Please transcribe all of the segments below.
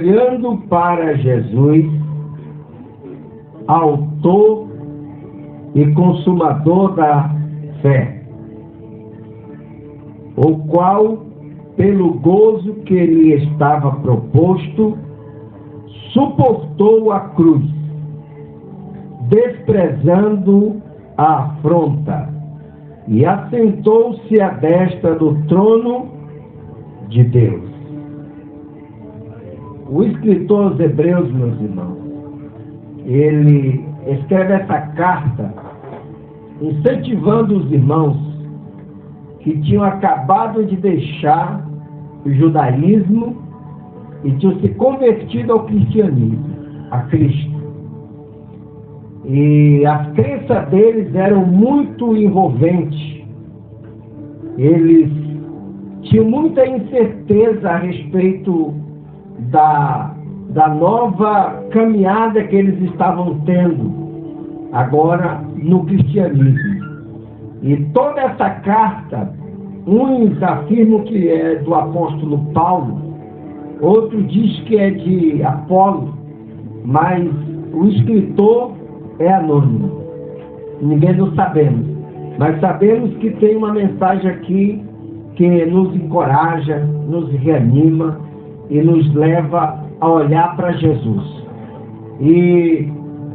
Olhando para Jesus, autor e consumador da fé, o qual, pelo gozo que lhe estava proposto, suportou a cruz, desprezando a afronta, e assentou-se à destra do trono de Deus. O escritor aos Hebreus, meus irmãos, ele escreve essa carta incentivando os irmãos que tinham acabado de deixar o judaísmo e tinham se convertido ao cristianismo, a Cristo. E as crenças deles eram muito envolventes. Eles tinham muita incerteza a respeito da nova caminhada que eles estavam tendo agora no cristianismo. E toda essa carta, uns afirmam que é do apóstolo Paulo, outro diz que é de Apolo, mas o escritor é anônimo. Ninguém não sabemos, mas sabemos que tem uma mensagem aqui que nos encoraja, nos reanima e nos leva a olhar para Jesus. E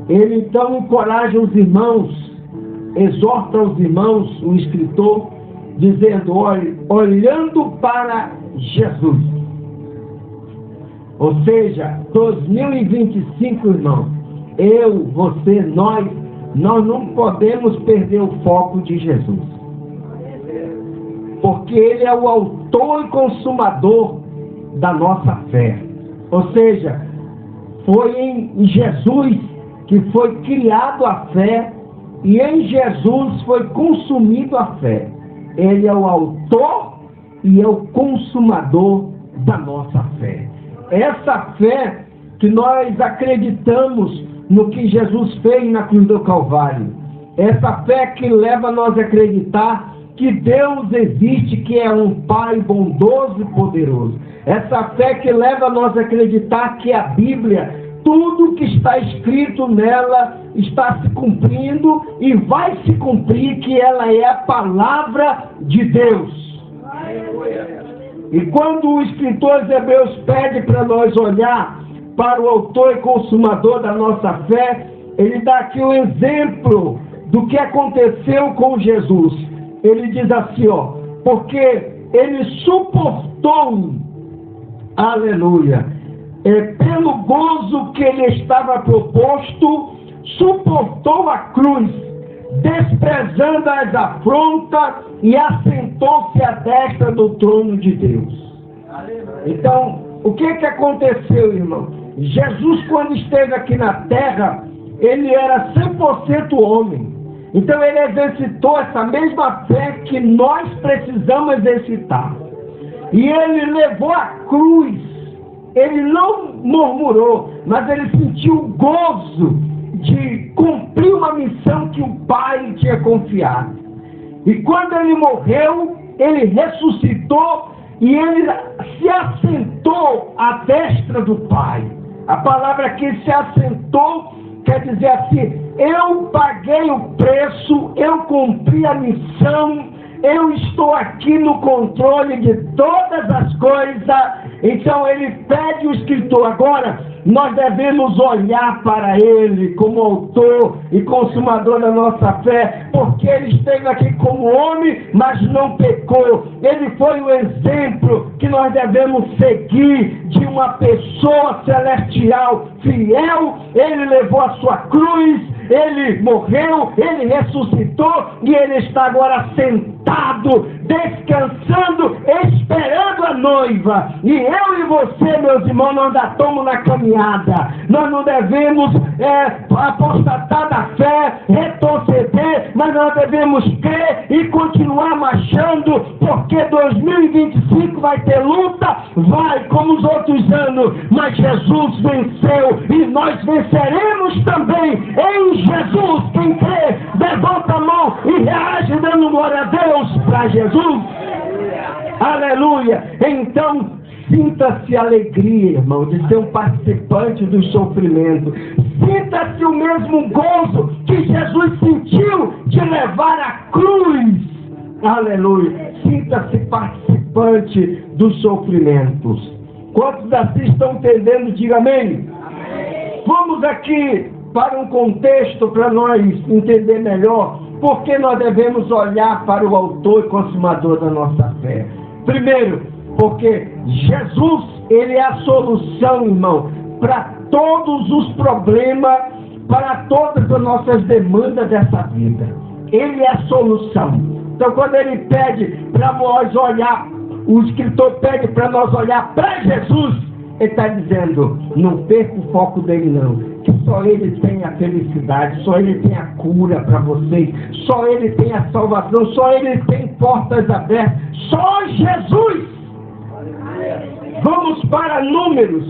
ele então encoraja os irmãos, exorta os irmãos, o escritor, dizendo: olhando para Jesus. Ou seja, 2025, irmãos, eu, você, nós não podemos perder o foco de Jesus. Porque Ele é o autor e consumador da nossa fé. Ou seja, foi em Jesus que foi criado a fé e em Jesus foi consumido a fé. Ele é o autor e é o consumador da nossa fé. Essa fé que nós acreditamos no que Jesus fez na cruz do Calvário. Essa fé que leva nós a acreditar que Deus existe, que é um Pai bondoso e poderoso. Essa fé que leva nós a acreditar que a Bíblia, tudo que está escrito nela está se cumprindo e vai se cumprir, que ela é a palavra de Deus. E quando o escritor aos Hebreus pede para nós olhar para o autor e consumador da nossa fé, ele dá aqui um exemplo do que aconteceu com Jesus. Ele diz assim, porque ele suportou, aleluia, pelo gozo que lhe estava proposto, suportou a cruz, desprezando as afrontas, e assentou-se à destra do trono de Deus. Então, o que aconteceu, irmão? Jesus, quando esteve aqui na terra, ele era 100% homem. Então ele exercitou essa mesma fé que nós precisamos exercitar. E ele levou a cruz. Ele não murmurou, mas ele sentiu o gozo de cumprir uma missão que o Pai tinha confiado. E quando ele morreu, ele ressuscitou e ele se assentou à destra do Pai. A palavra aqui, se assentou, quer dizer assim: eu paguei o preço, eu cumpri a missão, eu estou aqui no controle de todas as coisas. Então ele pede o escritor, agora nós devemos olhar para ele como autor e consumador da nossa fé, porque ele esteve aqui como homem, mas não pecou. Ele foi o exemplo que nós devemos seguir de uma pessoa celestial, fiel. Ele levou a sua cruz, ele morreu, ele ressuscitou e ele está agora sentado, descansando, esperando a noiva. E eu e você, meus irmãos, nós ainda estamos na caminhada. Nós não devemos apostatar da fé, retroceder, mas nós devemos crer e continuar marchando, porque 2025 vai ter luta, vai como os outros anos, mas Jesus venceu e nós venceremos também em Jesus. Quem crê, levanta a mão e reage dando glória a Deus para Jesus. Aleluia. Então, Sinta-se alegria, irmão, de ser um participante do sofrimento. Sinta-se o mesmo gozo que Jesus sentiu de levar a cruz. Aleluia. Sinta-se participante dos sofrimentos. Quantos assim estão entendendo? Diga amém. Vamos aqui para um contexto para nós entender melhor porque nós devemos olhar para o autor e consumador da nossa fé. Primeiro, porque Jesus, ele é a solução, irmão, para todos os problemas, para todas as nossas demandas dessa vida. Ele é a solução. Então, quando ele pede para nós olhar, o escritor pede para nós olhar para Jesus, ele está dizendo, não perca o foco dele não, que só ele tem a felicidade, só ele tem a cura para vocês, só ele tem a salvação, só ele tem portas abertas, só Jesus. Vamos para Números,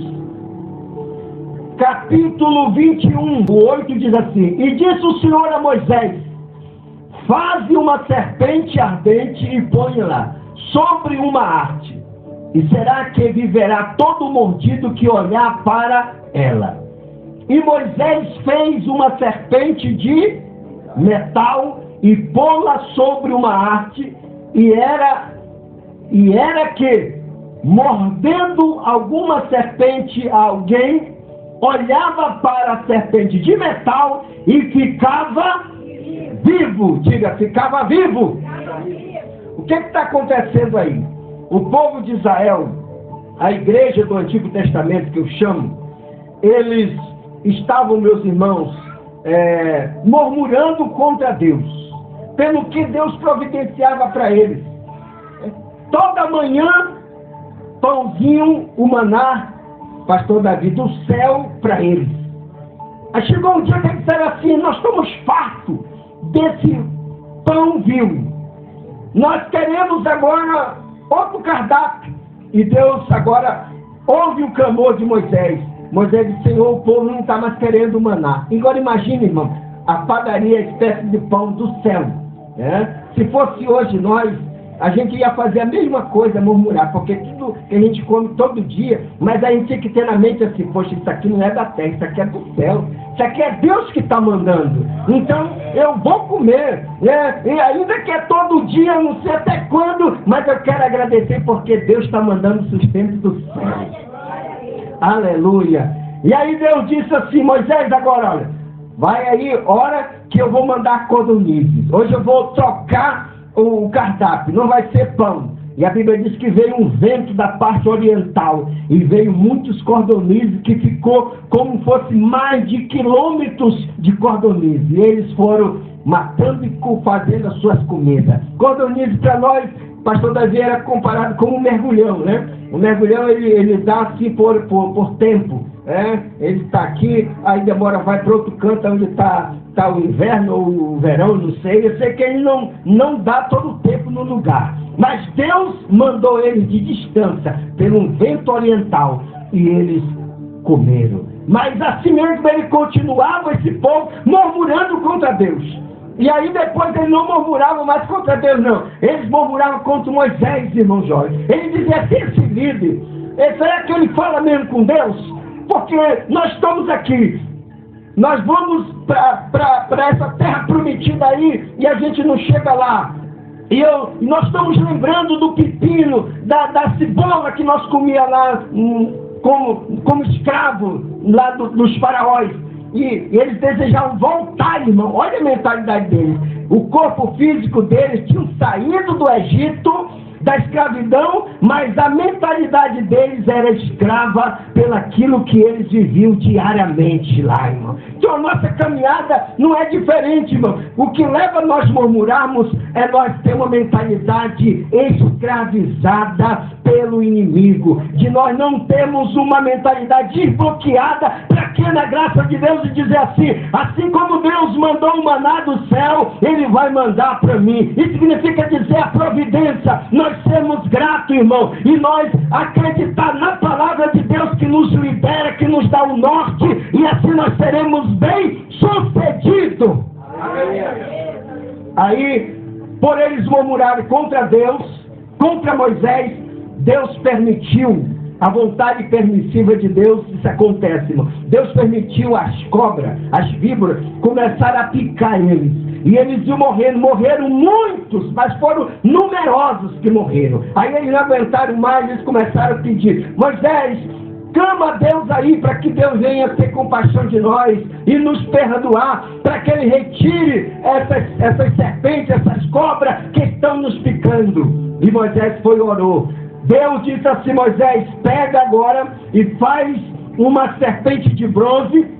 capítulo 21, o 8 diz assim, e disse o Senhor a Moisés, faze uma serpente ardente e põe-la sobre uma haste, e será que viverá todo mordido que olhar para ela. E Moisés fez uma serpente de metal e pô-la sobre uma haste, e era que, mordendo alguma serpente a alguém, olhava para a serpente de metal e ficava vivo. Diga, ficava vivo. O que está acontecendo aí? O povo de Israel, a igreja do Antigo Testamento que eu chamo, eles estavam, meus irmãos, murmurando contra Deus, pelo que Deus providenciava para eles. Toda manhã, pãozinho, o maná, pastor Davi, do céu para eles. Aí chegou um dia que eles disseram assim, nós estamos fartos desse pão vil. Nós queremos agora outro cardápio. E Deus agora ouve o clamor de Moisés. Moisés disse, Senhor, o povo não está mais querendo maná. Agora imagine, irmão, a padaria, a espécie de pão do céu. Se fosse hoje a gente ia fazer a mesma coisa, murmurar, porque tudo que a gente come todo dia, mas a gente tinha que ter na mente assim, poxa, isso aqui não é da terra, isso aqui é do céu, isso aqui é Deus que está mandando, então eu vou comer, e ainda que é todo dia, não sei até quando, mas eu quero agradecer porque Deus está mandando sustento do céu. Aleluia. E aí Deus disse assim, Moisés, agora olha, vai aí, hora que eu vou mandar codornizes, hoje eu vou trocar o cardápio, não vai ser pão. E a Bíblia diz que veio um vento da parte oriental e veio muitos cordonizes que ficou como fosse mais de quilômetros de cordonizes. E eles foram matando e fazendo as suas comidas. Cordonizes para nós, pastor Davi, era comparado com um mergulhão, né? O mergulhão ele dá assim por tempo. Ele está aqui, aí demora, vai para outro canto onde está o inverno ou o verão, não sei. Eu sei que ele não dá todo o tempo no lugar. Mas Deus mandou eles de distância, pelo um vento oriental, e eles comeram. Mas assim mesmo ele continuava, esse povo, murmurando contra Deus. E aí depois eles não murmuravam mais contra Deus, não. Eles murmuravam contra Moisés, irmão Jorge. Ele dizia assim, esse líder, será que ele fala mesmo com Deus? Porque nós estamos aqui, nós vamos para essa terra prometida aí, e a gente não chega lá. E nós estamos lembrando do pepino, da cebola que nós comia lá como escravo, lá dos faraós. E eles desejavam voltar, irmão. Olha a mentalidade deles. O corpo físico deles tinha saído do Egito, da escravidão, mas a mentalidade deles era escrava pelaquilo que eles viviam diariamente lá, irmão. Então a nossa caminhada não é diferente, irmão. O que leva a nós murmurarmos é nós ter uma mentalidade escravizada pelo inimigo, de nós não termos uma mentalidade desbloqueada para que na graça de Deus e dizer assim como Deus mandou o maná do céu, Ele vai mandar para mim. Isso significa dizer a providência. Nós sermos gratos, irmão, e nós acreditar na palavra de Deus que nos libera, que nos dá o norte, e assim nós seremos bem sucedidos. Aí, por eles murmurarem contra Deus, contra Moisés, Deus permitiu a vontade permissiva de Deus, isso acontece, irmão. Deus permitiu as cobras, as víboras, começaram a picar eles. E eles iam morrendo, morreram muitos, mas foram numerosos que morreram. Aí eles não aguentaram mais, eles começaram a pedir: Moisés, clama a Deus aí, para que Deus venha ter compaixão de nós e nos perdoar, para que Ele retire essas serpentes, essas cobras que estão nos picando. E Moisés foi e orou. Deus disse assim: Moisés, pega agora e faz uma serpente de bronze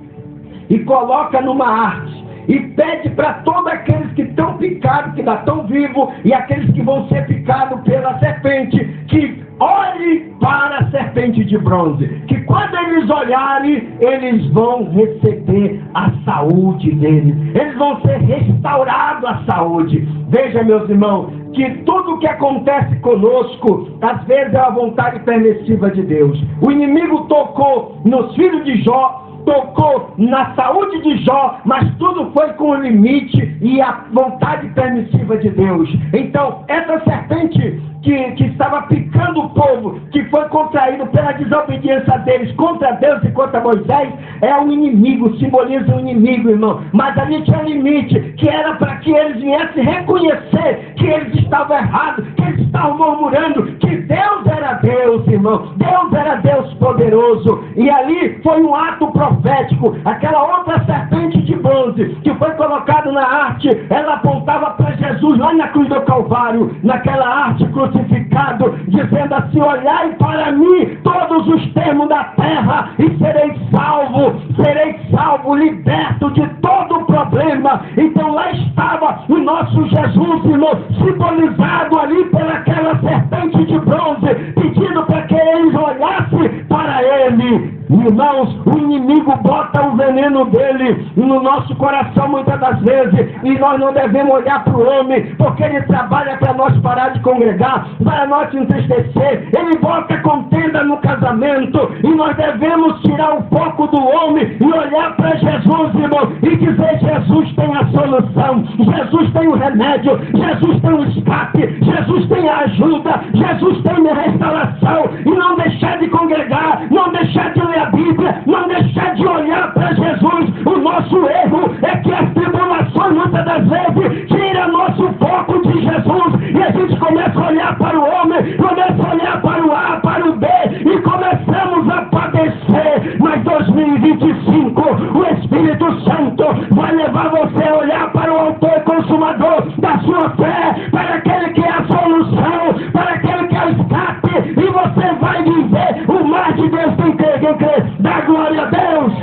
e coloca numa arte. E pede para todos aqueles que estão picados, que ainda estão vivos, e aqueles que vão ser picados pela serpente, que olhem para a serpente de bronze. Que quando eles olharem, eles vão receber a saúde deles. Eles vão ser restaurados a saúde. Veja, meus irmãos, que tudo que acontece conosco, às vezes é a vontade permissiva de Deus. O inimigo tocou nos filhos de Jó, tocou na saúde de Jó, mas tudo foi com o limite e a vontade permissiva de Deus. Então, essa serpente que estava picando o povo, que foi contraído pela desobediência deles contra Deus e contra Moisés, é o inimigo, simboliza o inimigo, irmão. Mas ali tinha um limite, que era para que eles viessem reconhecer que eles estavam errados, que eles estavam murmurando, que Deus era Deus, irmão. Deus era Deus poderoso. E ali foi um ato profético. Aquela outra serpente de bronze que foi colocada na arte, ela apontava para Jesus lá na cruz do Calvário, naquela arte crucificado, dizendo assim: olhai para mim todos os termos da terra e serei salvo, liberto de todo o problema. Então lá estava o nosso Jesus, irmão, simbolizado ali pelaquela serpente de bronze, pedindo para que eles olhassem para ele. Irmãos, o inimigo bota o veneno dele no nosso coração muitas das vezes, e nós não devemos olhar para o homem, porque ele trabalha para nós parar de congregar, para nós se entristecer. Ele bota contenda no casamento, e nós devemos tirar o foco do homem e olhar para Jesus, irmão, e dizer: Jesus tem a solução, Jesus tem o remédio, Jesus tem o escape, Jesus tem a ajuda, Jesus tem a restauração. E não deixar de congregar, não deixar de ler a Bíblia, não deixar de olhar para Jesus. O nosso erro é que as tribulações muitas das vezes tiram nosso foco de Jesus, e a gente começa a olhar para o homem, começa a olhar para o A, para o B, e começamos a padecer. Mas 2025, o Espírito Santo vai levar você a olhar para o autor e consumador da sua fé, para aquele que é a solução, para aquele que é o escape, e você vai viver o mar de Deus. Quem crê, dá glória a Deus.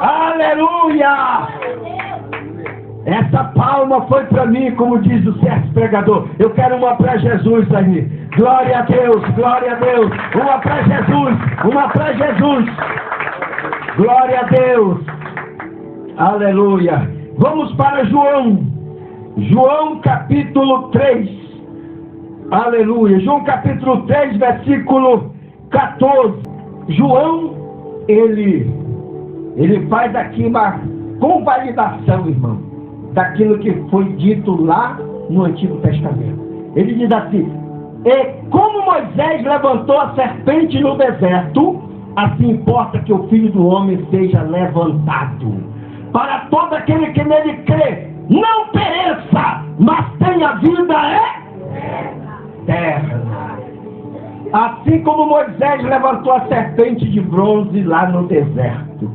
Aleluia! Essa palma foi para mim, como diz o certo pregador. Eu quero uma para Jesus aí. Glória a Deus, glória a Deus. Uma para Jesus, uma para Jesus. Glória a Deus. Aleluia. Vamos para João. João capítulo 3. Aleluia. João capítulo 3, versículo 14. João, ele faz aqui uma convalidação, irmão, daquilo que foi dito lá no Antigo Testamento. Ele diz assim: e como Moisés levantou a serpente no deserto, assim importa que o Filho do Homem seja levantado, para todo aquele que nele crê não pereça, mas tenha vida eterna. Assim como Moisés levantou a serpente de bronze lá no deserto,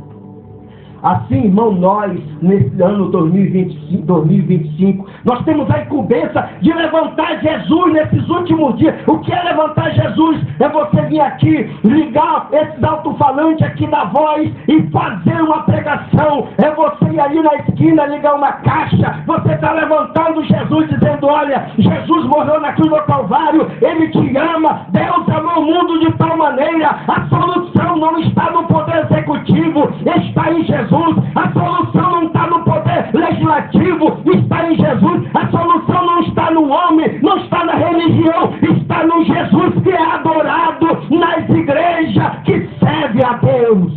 assim, irmão, nós, nesse ano 2025, nós temos a incumbência de levantar Jesus nesses últimos dias. O que é levantar Jesus? É você vir aqui, ligar esses alto-falantes aqui da voz e fazer uma pregação. É você ir ali na esquina, ligar uma caixa. Você está levantando Jesus, dizendo: olha, Jesus morreu na cruz do Calvário, Ele te ama. Deus amou o mundo de tal maneira. A solução não está no poder executivo, está em Jesus. A solução não está no poder legislativo, está em Jesus. A solução não está no homem, não está na religião, está no Jesus que é adorado nas igrejas, que serve a Deus.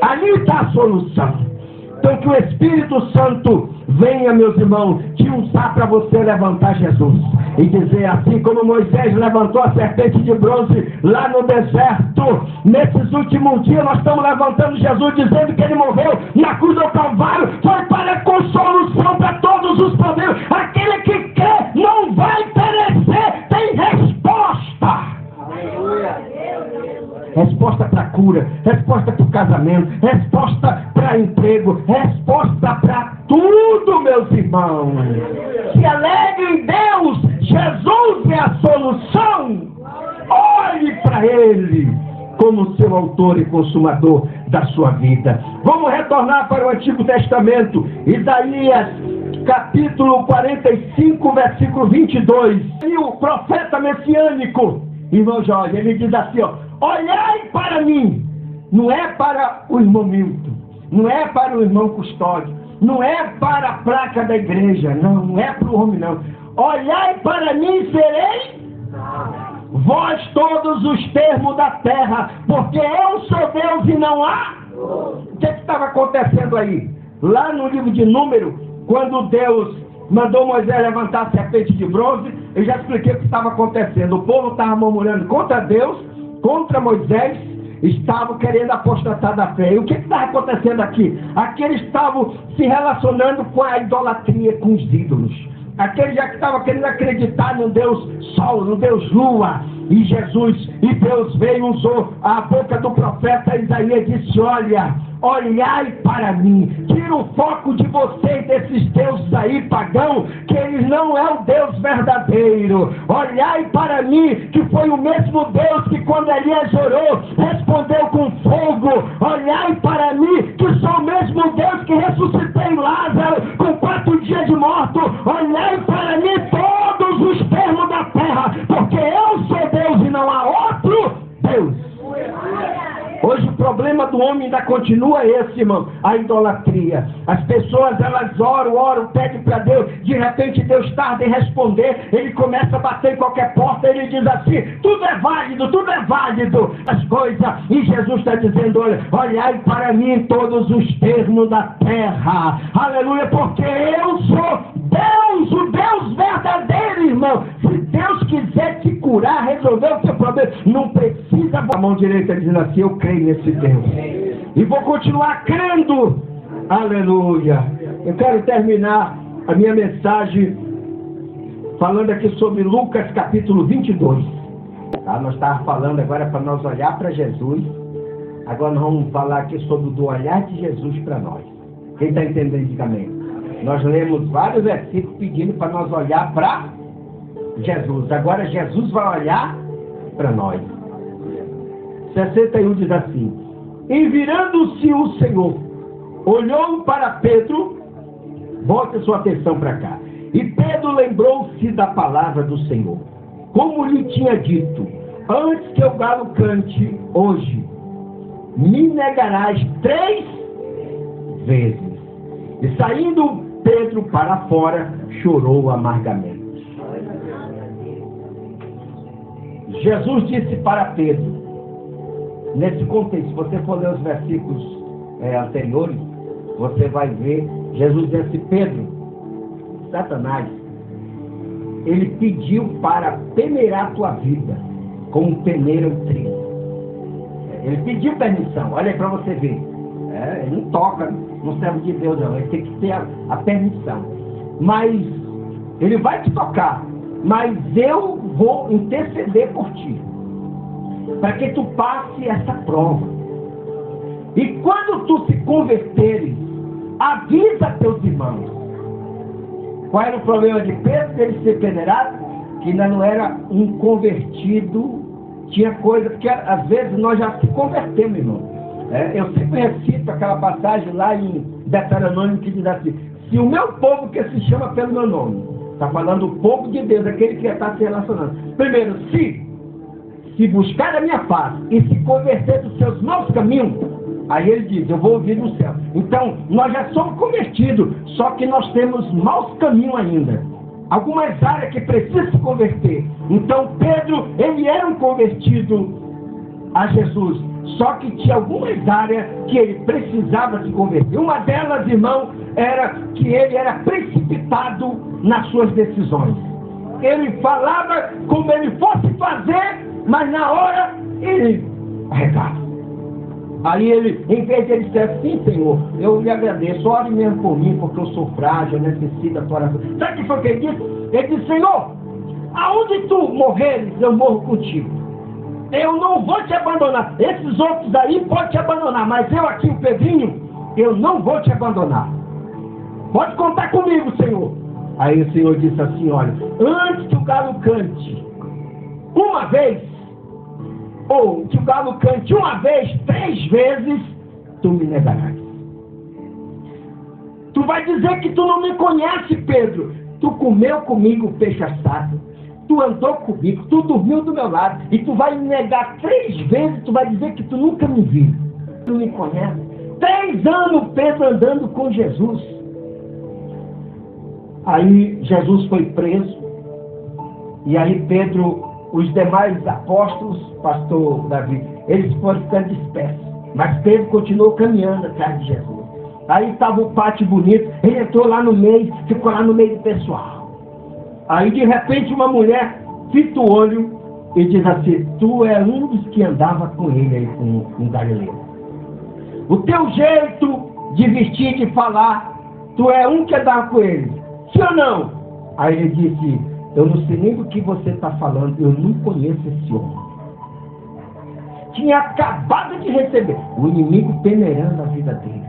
Ali está a solução. Então que o Espírito Santo venha, meus irmãos, te usar para você levantar Jesus. E dizer assim como Moisés levantou a serpente de bronze lá no deserto. Nesses últimos dias nós estamos levantando Jesus, dizendo que ele morreu na cruz do Calvário. Foi para consolução para todos os problemas. Aquele que crê não vai perecer. Tem resposta. Resposta para cura, resposta para o casamento, resposta para emprego, resposta para tudo, meus irmãos. Se alegre em Deus, Jesus é a solução. Olhe para Ele como seu autor e consumador da sua vida. Vamos retornar para o Antigo Testamento, Isaías capítulo 45, versículo 22. E o profeta messiânico, irmão Jorge, ele diz assim, ó: olhai para mim. Não é para o irmão Milton, não é para o irmão Custódio, não é para a placa da igreja, não é para o homem, não. Olhai para mim e serei vós todos os termos da terra, porque eu sou Deus e não há. O que estava acontecendo aí? Lá no livro de Números, quando Deus mandou Moisés levantar a serpente de bronze, eu já expliquei o que estava acontecendo. O povo estava murmurando contra Deus, contra Moisés, estavam querendo apostatar da fé. E o que estava acontecendo aqui? Aqueles estavam se relacionando com a idolatria, com os ídolos. Aqueles já que estavam querendo acreditar no Deus Sol, no Deus Lua. E Jesus, e Deus veio e usou a boca do profeta Isaías e disse: olha, olhai para mim. Tira o foco de vocês, desses deuses aí pagãos, que eles não é o Deus verdadeiro. Olhai para mim, que foi o mesmo Deus que quando Elias orou, respondeu com fogo. Olhai para mim, que sou o mesmo Deus que ressuscitei Lázaro com 4 dias de morto. Olhai para mim todos os termos da terra, porque eu sou Deus e não há outro Deus. Hoje o problema do homem ainda continua esse, irmão, a idolatria. As pessoas, elas oram, pedem para Deus, de repente Deus tarda em responder, ele começa a bater em qualquer porta, ele diz assim: tudo é válido, as coisas. E Jesus está dizendo: olhai para mim todos os termos da terra, aleluia, porque eu sou Deus, o Deus verdadeiro, irmão. Se Deus quiser te curar, resolver o teu problema, não precisa a mão direita dizendo assim: eu creio nesse Deus e vou continuar crendo, aleluia. Eu quero terminar a minha mensagem falando aqui sobre Lucas capítulo 22. Tá? Nós estávamos falando agora para nós olhar para Jesus. Agora nós vamos falar aqui sobre o olhar de Jesus para nós. Quem está entendendo, diga amém. Nós lemos vários versículos pedindo para nós olhar para Jesus. Agora Jesus vai olhar para nós. 61 diz assim: e virando-se o Senhor, olhou para Pedro. Volte sua atenção para cá. E Pedro lembrou-se da palavra do Senhor, como lhe tinha dito: antes que o galo cante, hoje me negarás 3 vezes. E saindo Pedro para fora, chorou amargamente. Jesus disse para Pedro, nesse contexto, se você for ler os versículos anteriores, você vai ver Jesus disse: Pedro, Satanás, ele pediu para peneirar a tua vida, como peneira o trigo. Ele pediu permissão, olha aí para você ver. Ele não toca no servo de Deus, não. Ele tem que ter a permissão. Mas ele vai te tocar, mas eu vou interceder por ti, para que tu passe essa prova. E quando tu se converteres, avisa teus irmãos. Qual era o problema de Pedro, dele ser peneirado? Que ainda não era um convertido. Tinha coisa, porque às vezes nós já se convertemos, irmão. Eu sempre recito aquela passagem lá em Deuteronômio que diz assim: se o meu povo que se chama pelo meu nome, está falando o povo de Deus, aquele que está se relacionando. Primeiro, se buscar a minha face e se converter dos seus maus caminhos, aí ele diz: eu vou ouvir do céu. Então, nós já somos convertidos, só que nós temos maus caminhos ainda. Algumas áreas que precisam se converter. Então, Pedro, ele era um convertido a Jesus. Só que tinha algumas áreas que ele precisava se converter. Uma delas, irmão, era que ele era precipitado nas suas decisões. Ele falava como ele fosse fazer, mas na hora ele arregava. Aí ele, em vez de ele dizer assim, Senhor, eu lhe agradeço, ore mesmo por mim, porque eu sou frágil, eu necessito da tua oração. Sabe o que foi que ele disse? Ele disse, Senhor, aonde tu morreres, eu morro contigo. Eu não vou te abandonar. Esses outros aí podem te abandonar, mas eu aqui, o Pedrinho, eu não vou te abandonar. Pode contar comigo, Senhor. Aí o Senhor disse assim, olha, antes que o galo cante uma vez, ou que o galo cante uma vez, 3 vezes, tu me negarás. Tu vai dizer que tu não me conhece, Pedro. Tu comeu comigo peixe assado. Tu andou comigo, tu dormiu do meu lado. E tu vai me negar 3 vezes, tu vai dizer que tu nunca me viu. Tu me conhece. 3 anos Pedro andando com Jesus. Aí Jesus foi preso. E aí Pedro, os demais apóstolos, pastor Davi, eles foram ficando dispersos. Mas Pedro continuou caminhando atrás de Jesus. Aí estava o pátio bonito, ele entrou lá no meio, ficou lá no meio do pessoal. Aí de repente uma mulher fita o olho e diz assim, tu é um dos que andava com ele aí, com Galileu. O teu jeito de vestir, de falar, tu é um que andava com ele. Sim ou não? Aí ele disse, eu não sei nem do que você está falando, eu não conheço esse homem. Tinha acabado de receber, o inimigo peneirando a vida dele.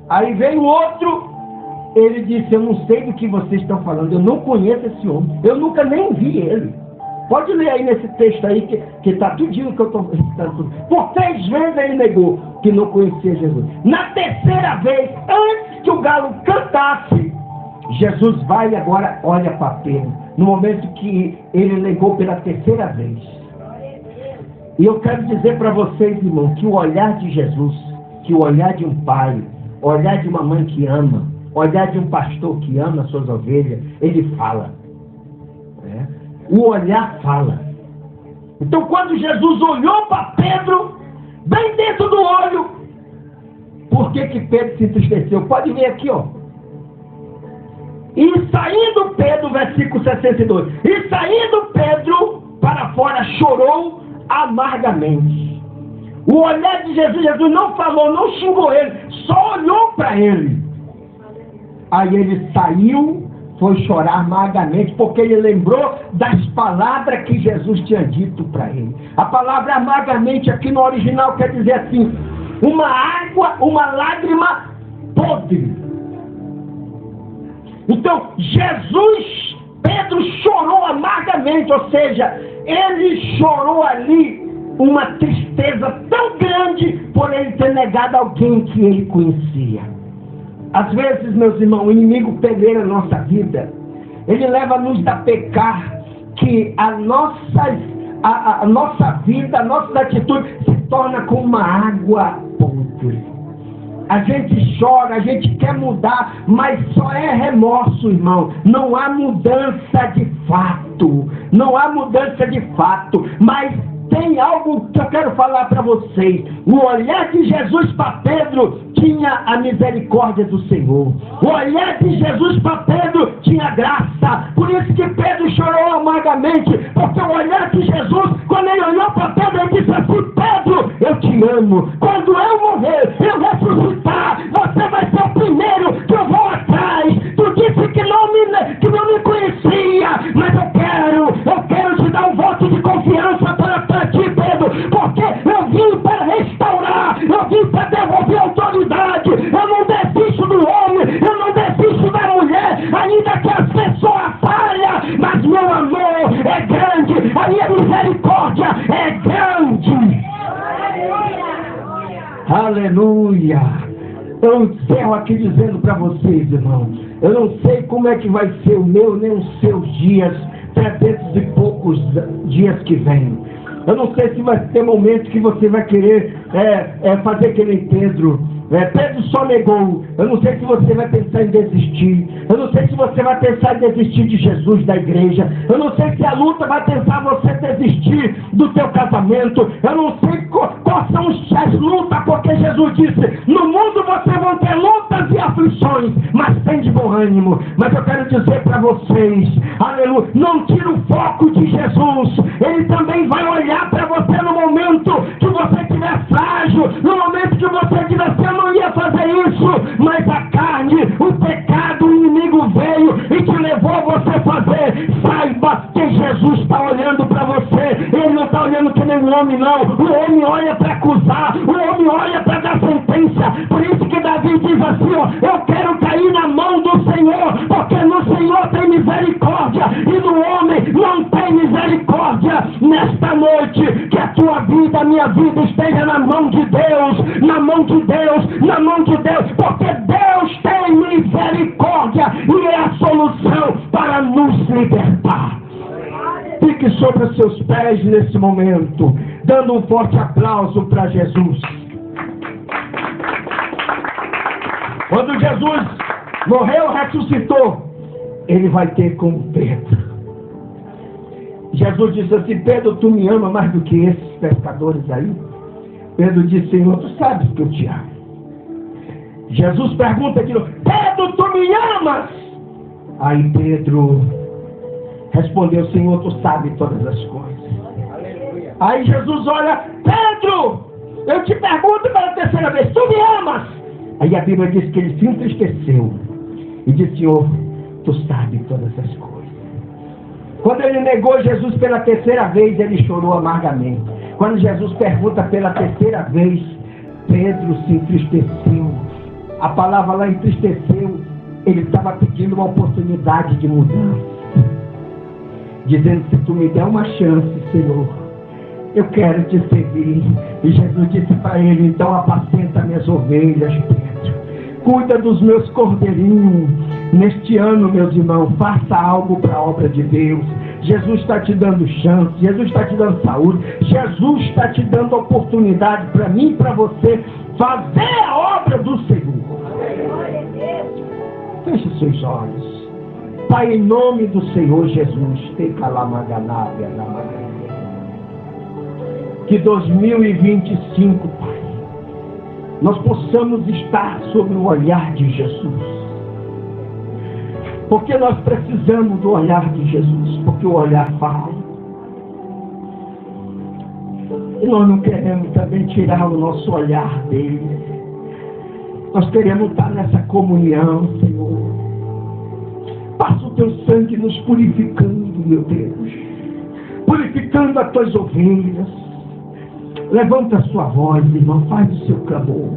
Aí veio outro, ele disse, eu não sei do que vocês estão falando, eu não conheço esse homem, eu nunca nem vi ele. Pode ler aí nesse texto aí, que está tudinho que eu estou recitando. Por 3 vezes ele negou que não conhecia Jesus. Na 3ª vez, antes que o galo cantasse, Jesus vai e agora olha para Pedro, no momento que ele negou pela 3ª vez. E eu quero dizer para vocês, irmão, que o olhar de Jesus, que o olhar de um pai, o olhar de uma mãe que ama, o olhar de um pastor que ama as suas ovelhas, ele fala. O olhar fala. Então quando Jesus olhou para Pedro, bem dentro do olho, por que Pedro se entristeceu? Pode ver aqui, ó. E saindo Pedro, versículo 62, e saindo Pedro para fora, chorou amargamente. O olhar de Jesus, Jesus não falou, não xingou ele, só olhou para ele. Aí ele saiu, foi chorar amargamente, porque ele lembrou das palavras que Jesus tinha dito para ele. A palavra amargamente aqui no original quer dizer assim, uma água, uma lágrima podre. Então, Pedro chorou amargamente, ou seja, ele chorou ali uma tristeza tão grande por ele ter negado alguém que ele conhecia. Às vezes, meus irmãos, o inimigo peleia a nossa vida. Ele leva-nos a pecar, que a nossa vida, a nossa atitude se torna como uma água podre. A gente chora, a gente quer mudar, mas só é remorso, irmão. Não há mudança de fato. Não há mudança de fato. Mas tem algo que eu quero falar para vocês. O olhar de Jesus para Pedro tinha a misericórdia do Senhor. O olhar de Jesus para Pedro tinha graça. Por isso que Pedro chorou amargamente. Porque o olhar de Jesus, quando ele olhou para Pedro, ele disse assim, Pedro, eu te amo. Quando eu morrer, eu ressuscitar, você vai ser o primeiro que eu vou atrás. Tu disse que não me conhecia, mas eu quero te dar um voto de confiança para ti, Pedro, porque eu vim para restaurar, eu vim para devolver a autoridade. Eu não desisto do homem, eu não desisto da mulher, ainda que as pessoas falhem, mas meu amor é grande, a minha misericórdia é grande. Aleluia! Eu encerro aqui dizendo para vocês, irmão, eu não sei como é que vai ser o meu nem os seus dias, 300 e poucos dias que vem. Eu não sei se vai ter momento que você vai querer fazer que nem Pedro, Pedro só negou. Eu não sei se você vai pensar em desistir. Eu não sei se você vai pensar em desistir de Jesus, da igreja. Eu não sei se a luta vai pensar você desistir do teu casamento. Eu não sei quais são as lutas, porque Jesus disse: no mundo vocês vão ter lutas e aflições, mas tem de bom ânimo. Mas eu quero dizer para vocês, aleluia, não tira o foco de Jesus. Ele também vai olhar para você no momento que você estiver frágil, no momento que você estiver sendo, não ia fazer isso, mas a carne, o pecado, o inimigo veio e te levou a você fazer. Saiba que Jesus está olhando para você. Ele não está olhando que nem um homem, não. O homem olha para acusar, o homem olha para dar sentença. Por isso que Davi diz assim, ó: eu quero cair na mão do Senhor, porque no Senhor tem misericórdia e no homem não tem misericórdia. Nesta noite, que a tua vida, a minha vida esteja na mão de Deus, na mão de Deus, na mão de Deus, porque Deus tem misericórdia e é a solução para nos libertar. Fique sobre os seus pés nesse momento, dando um forte aplauso para Jesus. Quando Jesus morreu, ressuscitou, ele vai ter com Pedro. Jesus disse assim: Pedro, tu me ama mais do que esses pescadores aí? Pedro disse: Senhor, tu sabes que eu te amo. Jesus pergunta de novo: Pedro, tu me amas? Aí Pedro respondeu: Senhor, tu sabes todas as coisas. Aleluia. Aí Jesus olha: Pedro, eu te pergunto pela terceira vez, tu me amas? Aí a Bíblia diz que ele se entristeceu e disse: Senhor, tu sabes todas as coisas. Quando ele negou Jesus pela terceira vez, ele chorou amargamente. Quando Jesus pergunta pela terceira vez, Pedro se entristeceu. A palavra lá, entristeceu, ele estava pedindo uma oportunidade de mudança, dizendo: se tu me der uma chance, Senhor, eu quero te servir. E Jesus disse para ele: então apacenta minhas ovelhas, Pedro, cuida dos meus cordeirinhos. Neste ano, meus irmãos, faça algo para a obra de Deus. Jesus está te dando chance, Jesus está te dando saúde, Jesus está te dando oportunidade para mim e para você fazer a obra do Senhor. Feche seus olhos. Pai, em nome do Senhor Jesus, que 2025, Pai, nós possamos estar sob o olhar de Jesus. Porque nós precisamos do olhar de Jesus, porque o olhar fala. E nós não queremos também tirar o nosso olhar dele. Nós queremos estar nessa comunhão, Senhor. Passa o teu sangue nos purificando, meu Deus. Purificando as tuas ovelhas. Levanta a sua voz, irmão, faz o seu clamor.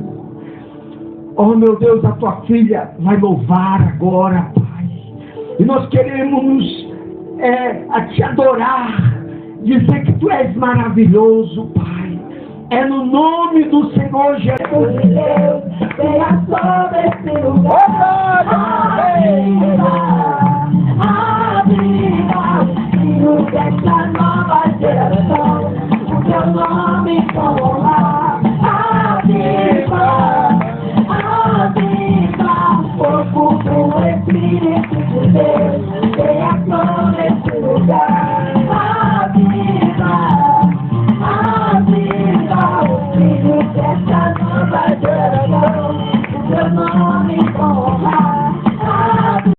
Oh, meu Deus, a tua filha vai louvar agora, Pai. E nós queremos a te adorar, dizer que tu és maravilhoso, Pai. É no nome do Senhor Jesus. Deus, venha sobre